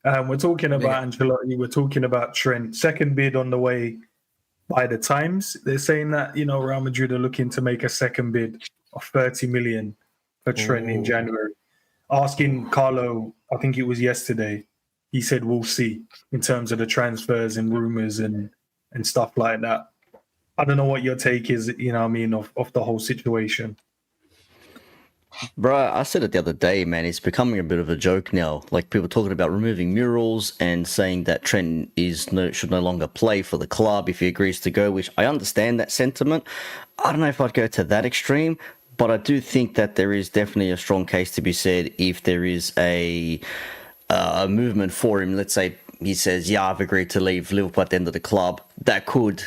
We're talking about Ancelotti. We're talking about Trent. Second bid on the way by the Times. They're saying that, Real Madrid are looking to make a second bid of 30 million for Trent in January. Asking Carlo, I think it was yesterday, he said we'll see in terms of the transfers and rumours and stuff like that. I don't know what your take is, of the whole situation. Bro, I said it the other day, man. It's becoming a bit of a joke now. Like, people talking about removing murals and saying that Trent should no longer play for the club if he agrees to go, which I understand that sentiment. I don't know if I'd go to that extreme, but I do think that there is definitely a strong case to be said if there is a movement for him. Let's say he says, yeah, I've agreed to leave Liverpool at the end of the club. That could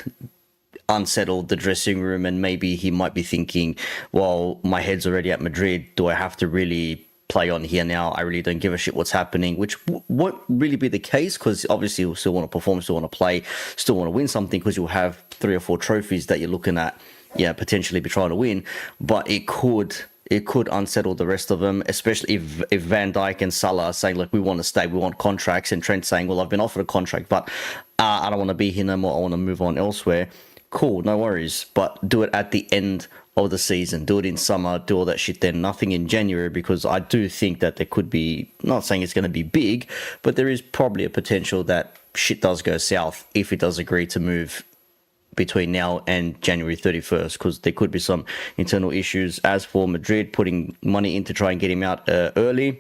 unsettle the dressing room, and maybe he might be thinking, well, my head's already at Madrid. Do I have to really play on here now? I really don't give a shit what's happening, which won't really be the case, because obviously you'll still want to perform, still want to play, still want to win something, because you'll have 3 or 4 trophies that you're looking at, potentially be trying to win. But it could unsettle the rest of them, especially if Van Dijk and Salah are saying, look, we want to stay, we want contracts, and Trent saying, well, I've been offered a contract, but I don't want to be here no more, I want to move on elsewhere. Cool, no worries, but do it at the end of the season. Do it in summer, do all that shit then. Nothing in January, because I do think that there could be, not saying it's going to be big, but there is probably a potential that shit does go south if it does agree to move between now and January 31st, because there could be some internal issues. As for Madrid putting money in to try and get him out early,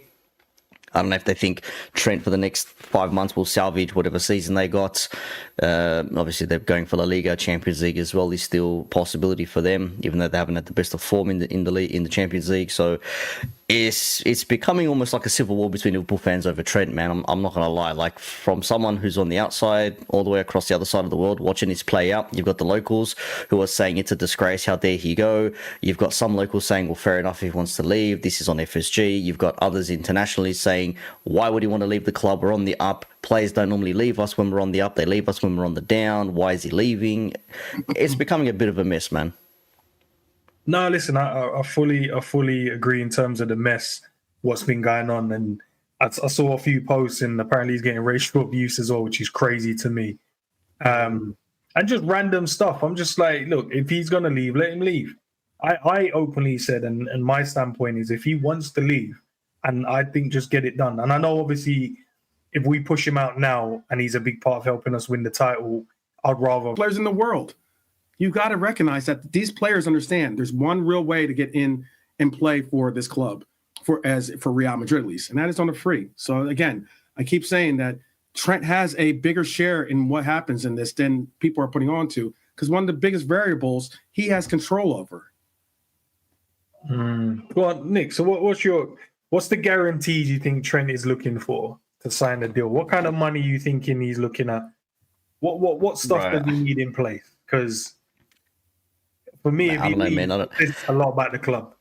I don't know if they think Trent for the next 5 months will salvage whatever season they got. Obviously, they're going for La Liga, Champions League as well is still a possibility for them, even though they haven't had the best of form in the Champions League. So it's becoming almost like a civil war between Liverpool fans over Trent, man. I'm not going to lie. Like, from someone who's on the outside all the way across the other side of the world watching this play out, you've got the locals who are saying it's a disgrace, how dare he go. You've got some locals saying, well, fair enough if he wants to leave, this is on FSG. You've got others internationally saying, why would he want to leave the club? We're on the up. Players don't normally leave us when we're on the up. They leave us when we're on the down. Why is he leaving? It's becoming a bit of a mess, man. No, listen, I fully agree in terms of the mess, what's been going on. And I saw a few posts, and apparently he's getting racial abuse as well, which is crazy to me. And just random stuff. I'm just like, look, if he's going to leave, let him leave. I openly said, and my standpoint is, if he wants to leave, and I think just get it done. And I know, obviously, if we push him out now and he's a big part of helping us win the title, I'd rather... Players in the world. You got to recognize that these players understand there's one real way to get in and play for this club, for Real Madrid at least, and that is on the free. So again, I keep saying that Trent has a bigger share in what happens in this than people are putting on to, because one of the biggest variables he has control over. Well, Nick, so what's the guarantees you think Trent is looking for to sign the deal? What kind of money are you thinking he's looking at? What stuff does he need in place? Because for me, it's a lot about the club.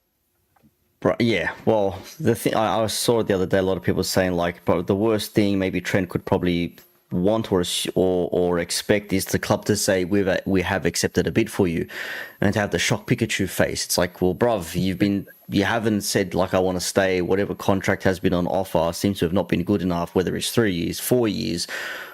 Right, yeah, well, the thing I saw the other day, a lot of people saying, like, but the worst thing maybe Trent could probably want or expect is the club to say, we have accepted a bid for you, and to have the shock Pikachu face. It's like, well, bruv, you haven't said, like, I want to stay. Whatever contract has been on offer seems to have not been good enough, whether it's 3 years, 4 years,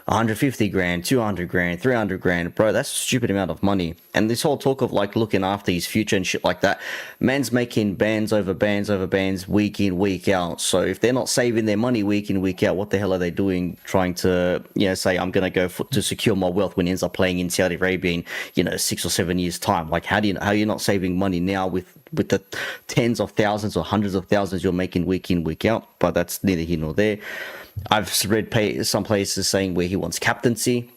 150 grand, 200 grand, 300 grand. Bro, that's a stupid amount of money. And this whole talk of, like, looking after his future and shit like that, man's making bands over bands over bands week in, week out. So if they're not saving their money week in, week out, what the hell are they doing trying to, say, I'm going to go to secure my wealth when he ends up playing in Saudi Arabia in, 6 or 7 years' time? Like, how are you not saving money now with the tens of thousands or hundreds of thousands you're making week in, week out? But that's neither here nor there. I've read some places saying where he wants captaincy,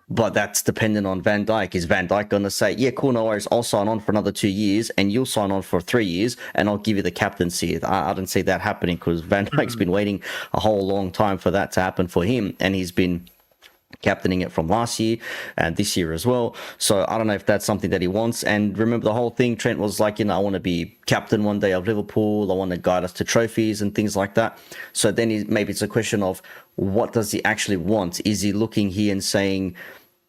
but that's dependent on Van Dijk. Is Van Dijk going to say, yeah, cool, no worries, I'll sign on for another 2 years and you'll sign on for 3 years and I'll give you the captaincy? I don't see that happening, because Van Dijk's been waiting a whole long time for that to happen for him, and he's been captaining it from last year and this year as well. So I don't know if that's something that he wants. And remember, the whole thing, Trent was like, I want to be captain one day of Liverpool, I want to guide us to trophies and things like that. So then maybe it's a question of, what does he actually want? Is he looking here and saying,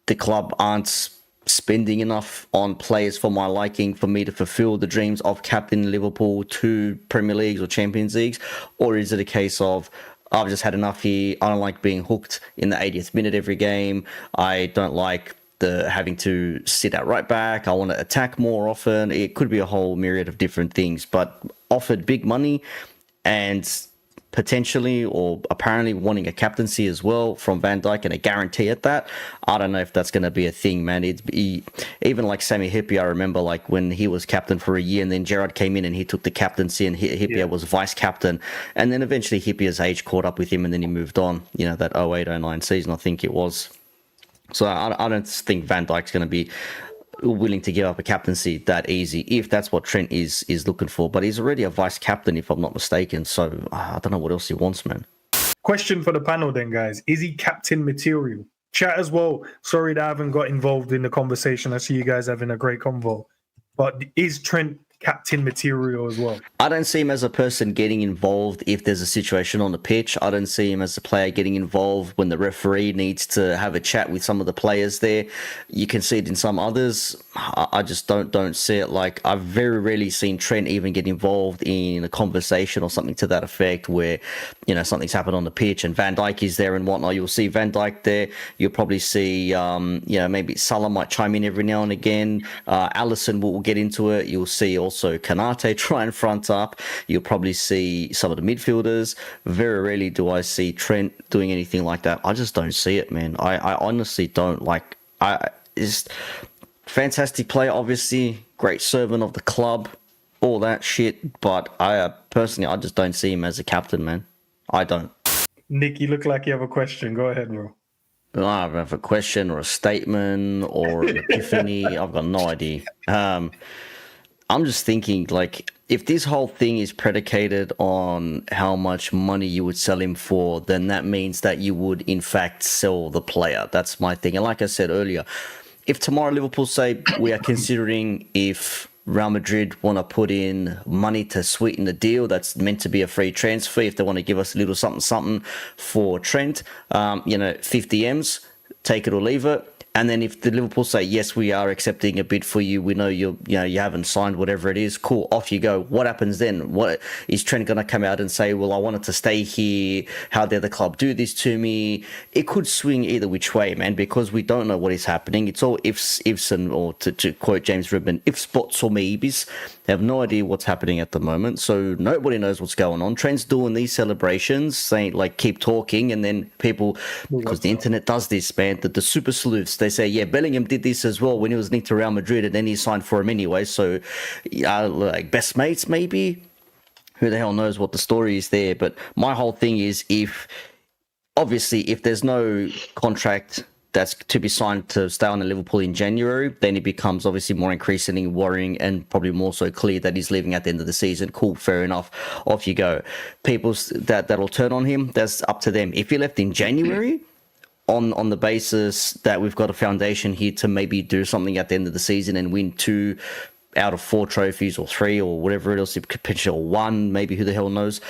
the club aren't spending enough on players for my liking for me to fulfill the dreams of captain Liverpool to Premier Leagues or Champions Leagues? Or is it a case of, I've just had enough here. I don't like being hooked in the 80th minute every game. I don't like the having to sit at right back. I want to attack more often. It could be a whole myriad of different things, but offered big money and potentially or apparently wanting a captaincy as well from Van Dijk and a guarantee at that. I don't know if that's going to be a thing, man. Even like Sammy Hippier, I remember like when he was captain for a year and then Gerrard came in and he took the captaincy and Hippier was vice captain. And then eventually Hippier's age caught up with him and then he moved on, you know, that 08-09 season, I think it was. So I don't think Van Dijk's going to be willing to give up a captaincy that easy if that's what Trent is looking for. But he's already a vice captain, if I'm not mistaken. So I don't know what else he wants, man. Question for the panel then, guys. Is he captain material? Chat as well. Sorry that I haven't got involved in the conversation. I see you guys having a great convo. But is Trent captain material as well? I don't see him as a person getting involved if there's a situation on the pitch. I don't see him as a player getting involved when the referee needs to have a chat with some of the players there. You can see it in some others. I just don't see it. Like, I've very rarely seen Trent even get involved in a conversation or something to that effect where, you know, something's happened on the pitch and Van Dijk is there and whatnot. You'll see Van Dijk there. You'll probably see, you know, maybe Salah might chime in every now and again. Alisson will get into it. You'll see also Kanate try and front up. You'll probably see some of the midfielders. Very rarely do I see Trent doing anything like that. I just don't see it, man. I honestly don't. Like, it's fantastic player, obviously, great servant of the club, all that shit. But I personally, I just don't see him as a captain, man. I don't. Nick, you look like you have a question. Go ahead, bro. I don't have a question or a statement or an epiphany. I've got no idea. I'm just thinking, like, if this whole thing is predicated on how much money you would sell him for, then that means that you would, in fact, sell the player. That's my thing. And like I said earlier, if tomorrow Liverpool say we are considering if Real Madrid want to put in money to sweeten the deal that's meant to be a free transfer, if they want to give us a little something for Trent, 50 M's, take it or leave it. And then if the Liverpool say, yes, we are accepting a bid for you, we know you haven't signed whatever it is, cool, off you go. What happens then? What is Trent going to come out and say, well, I wanted to stay here. How dare the club do this to me? It could swing either which way, man, because we don't know what is happening. It's all ifs, and or to quote James Redman, ifs, buts, or maybes. They have no idea what's happening at the moment, so nobody knows what's going on. Trent's doing these celebrations, saying, like, keep talking, and then people, because the internet does this, man, the super sleuths, they say, yeah, Bellingham did this as well when he was linked to Real Madrid, and then he signed for him anyway, so, like, best mates, maybe? Who the hell knows what the story is there, but my whole thing is, if there's no contract that's to be signed to stay on the Liverpool in January, then it becomes obviously more increasingly worrying and probably more so clear that he's leaving at the end of the season. Cool, fair enough. Off you go. People that'll turn on him, that's up to them. If he left in January, on the basis that we've got a foundation here to maybe do something at the end of the season and win 2 out of 4 trophies or 3 or whatever else, potential 1, maybe, who the hell knows,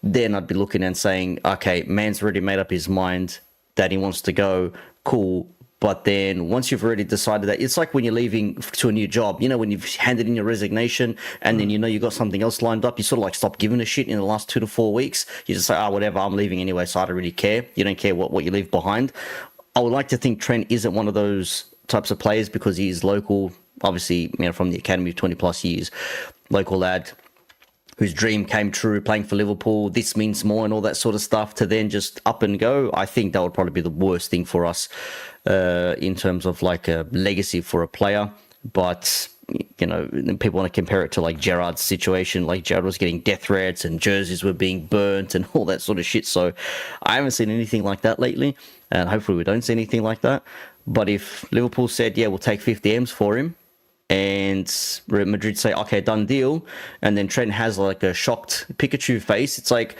then I'd be looking and saying, okay, man's already made up his mind that he wants to go, cool. But then once you've already decided that, it's like when you're leaving to a new job, you know, when you've handed in your resignation and then you know you got something else lined up, you sort of like stop giving a shit in the last 2 to 4 weeks. You just say, whatever, I'm leaving anyway, so I don't really care. You don't care what you leave behind. I would like to think Trent isn't one of those types of players because he is local, obviously, you know, from the academy of 20 plus years, local lad whose dream came true playing for Liverpool, this means more and all that sort of stuff, to then just up and go. I think that would probably be the worst thing for us in terms of like a legacy for a player. But, you know, people want to compare it to like Gerrard's situation. Like Gerrard was getting death threats and jerseys were being burnt and all that sort of shit. So I haven't seen anything like that lately. And hopefully we don't see anything like that. But if Liverpool said, yeah, we'll take 50 M's for him, and Real Madrid say, okay, done deal, and then Trent has like a shocked Pikachu face, it's like,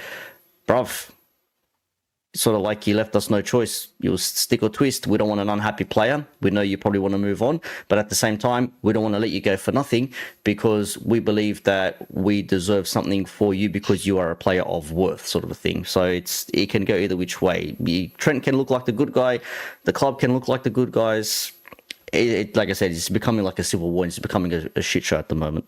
bruv, it's sort of like you left us no choice. You'll stick or twist. We don't want an unhappy player. We know you probably want to move on, but at the same time, we don't want to let you go for nothing because we believe that we deserve something for you because you are a player of worth, sort of a thing. So it can go either which way. Trent can look like the good guy. The club can look like the good guys. Like I said, it's becoming like a civil war. It's becoming a shit show at the moment.